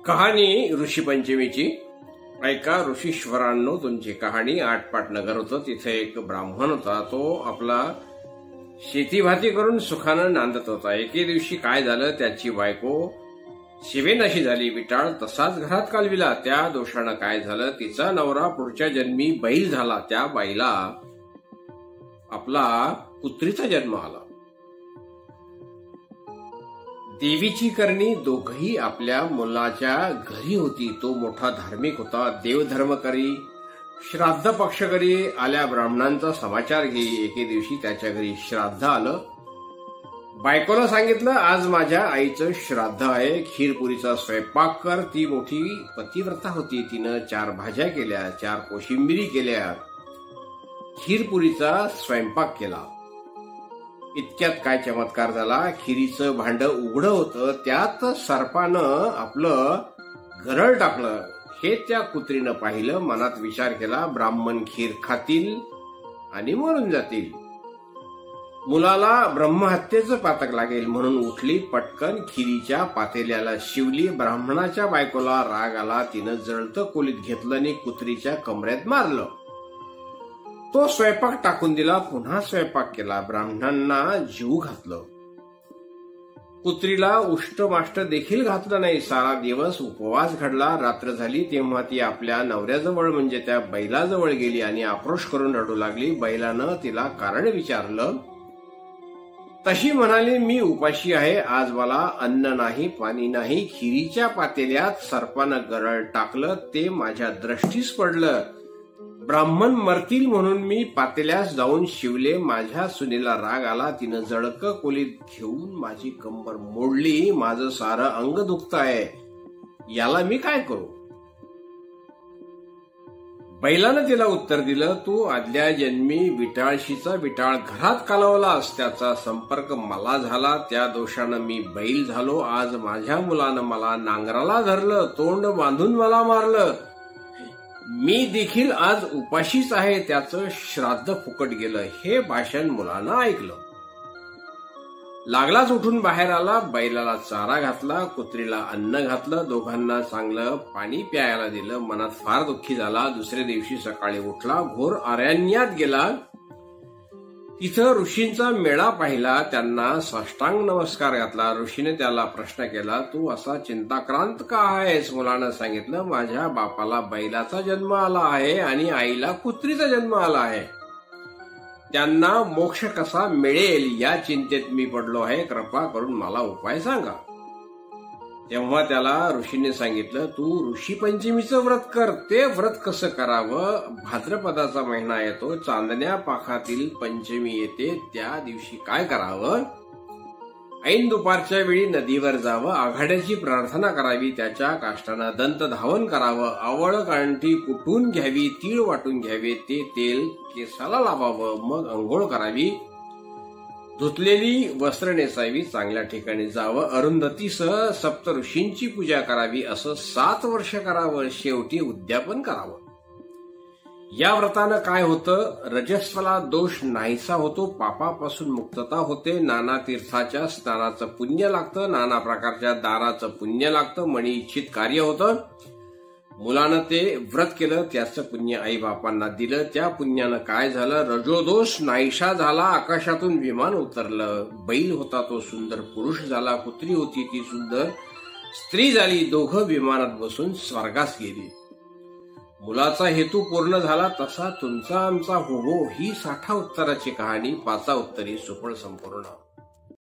कहाणी ऋषीपंचमीची ऐका ऋषीश्वरांनो तुमची कहाणी. आटपाट नगर होतं, तिथे एक ब्राह्मण होता. तो आपला शेतीभाती करून सुखानं नांदत होता. एके दिवशी काय झालं, त्याची बायको शिवेनाशी झाली. विटाळ तसाच घरात कालविला. त्या दोषानं काय झालं, तिचा नवरा पुढच्या जन्मी बैल झाला. त्या बाईला आपला पुत्रीचा जन्म आला. देवीची करणी दोघही आपल्या मुलाच्या घरी होती. तो मोठा धार्मिक होता, देवधर्म करी, श्राद्ध पक्ष करी, आल्या ब्राह्मणांचा समाचार घेई. एके दिवशी त्याच्या घरी श्राद्ध आलं. बायकोला सांगितलं, आज माझ्या आईचं श्राद्ध आहे, खीरपुरीचा स्वयंपाक कर. ती मोठी पतिव्रता होती. तिनं 4 भाज्या केल्या, 4 कोशिंबिरी केल्या, खीरपुरीचा स्वयंपाक केला. इतक्यात काय चमत्कार झाला, खिरीचं भांड उघडं होतं, त्यात सर्पानं आपलं गरळ टाकलं. हे त्या कुत्रीनं पाहिलं. मनात विचार केला, ब्राह्मण खीर खातील आणि मरून जातील, मुलाला ब्रह्महत्येचं पातक लागेल. म्हणून उठली, पटकन खिरीच्या पातेल्याला शिवली. ब्राह्मणाच्या बायकोला राग आला. तिनं जळतं खोलीत घेतलं आणि कुत्रीच्या कमरेत मारलं. तो स्वयंपाक टाकून दिला, पुन्हा स्वयंपाक केला. ब्राह्मणांना जीव घातलं. कुत्रीला उष्टमाष्ट देखील घातलं नाही. सारा दिवस उपवास घडला. रात्र झाली तेव्हा ती आपल्या नवऱ्याजवळ म्हणजे त्या बैलाजवळ गेली आणि आक्रोश करून रडू लागली. बैलानं तिला कारण विचारलं. तशी म्हणाली, मी उपाशी आहे, आज मला अन्न नाही, पाणी नाही. खिरीच्या पातेल्यात सर्पानं गरळ टाकलं, ते माझ्या दृष्टीस पडलं. ब्राह्मण मरतील म्हणून मी पातेल्यास जाऊन शिवले. माझ्या सुनेला राग आला. तिनं जळकं खोलीत घेऊन माझी कंबर मोडली. माझं सारं अंग दुखतंय, याला मी काय करू? बैलानं तिला उत्तर दिलं, तू आदल्या जन्मी विटाळशीचा विटाळ घरात कालवलास, त्याचा संपर्क मला झाला. त्या दोषानं मी बैल झालो. आज माझ्या मुलानं मला नांगराला धरलं, तोंड बांधून मला मारलं. मी देखील आज उपाशीच आहे, त्याचं श्राद्ध फुकट गेलं. हे भाषण मुलानं ऐकलं. लागलाच उठून बाहेर आला. बैलाला चारा घातला, कुत्रीला अन्न घातलं, दोघांना चांगलं पाणी प्यायला दिलं. मनात फार दुःखी झाला. दुसऱ्या दिवशी सकाळी उठला, घोर अरण्यात गेला. तिथं ऋषींचा मेळा पाहिला. त्यांना साष्टांग नमस्कार घातला. ऋषीने त्याला प्रश्न केला, तू असा चिंताक्रांत का आहेस? मुलानं सांगितलं, माझ्या बापाला बैलाचा जन्म आला आहे आणि आईला कुत्रीचा जन्म आला आहे. त्यांना मोक्ष कसा मिळेल या चिंतेत मी पडलो आहे. कृपा करून मला उपाय सांगा. तेव्हा त्याला ऋषीने सांगितलं, तू ऋषीपंचमीचं व्रत कर. ते व्रत कसं करावं? भाद्रपदाचा महिना येतो, चांदण्या पाखातील पंचमी येते. त्या दिवशी काय करावं? ऐन दुपारच्या वेळी नदीवर जावं, आघाड्याची प्रार्थना करावी, त्याच्या काष्टानं दंत धावन करावं, आवळ गांठी कुटून घ्यावी, तीळ वाटून घ्यावे, ते तेल केसाला लावावं, मग अंघोळ करावी, धुतलेली वस्त्र नेसावी, चांगल्या ठिकाणी जावं, अरुंधतीसह सप्त ऋषींची पूजा करावी. असं 7 वर्ष करावं. शेवटी उद्यापन करावं. या व्रतानं काय होतं? रजस्वला दोष नाहीसा होतो, पापापासून मुक्तता होते, नाना तीर्थाच्या स्नानाचं पुण्य लागतं, नाना प्रकारच्या दानाचं पुण्य लागतं, मनी इच्छित कार्य होतं. मुलानं ते व्रत केलं, त्याचं पुण्य आई बापांना दिलं. त्या पुण्यानं काय झालं? रजोदोष नाहीसा झाला, आकाशातून विमान उतरलं. बैल होता तो सुंदर पुरुष झाला, कुत्री होती ती सुंदर स्त्री झाली. दोघं विमानात बसून स्वर्गास गेली. मुलाचा हेतू पूर्ण झाला. तसा तुमचा आमचा हो ही 60 उत्तराची कहाणी 5 उत्तरी सुफळ संपूर्ण.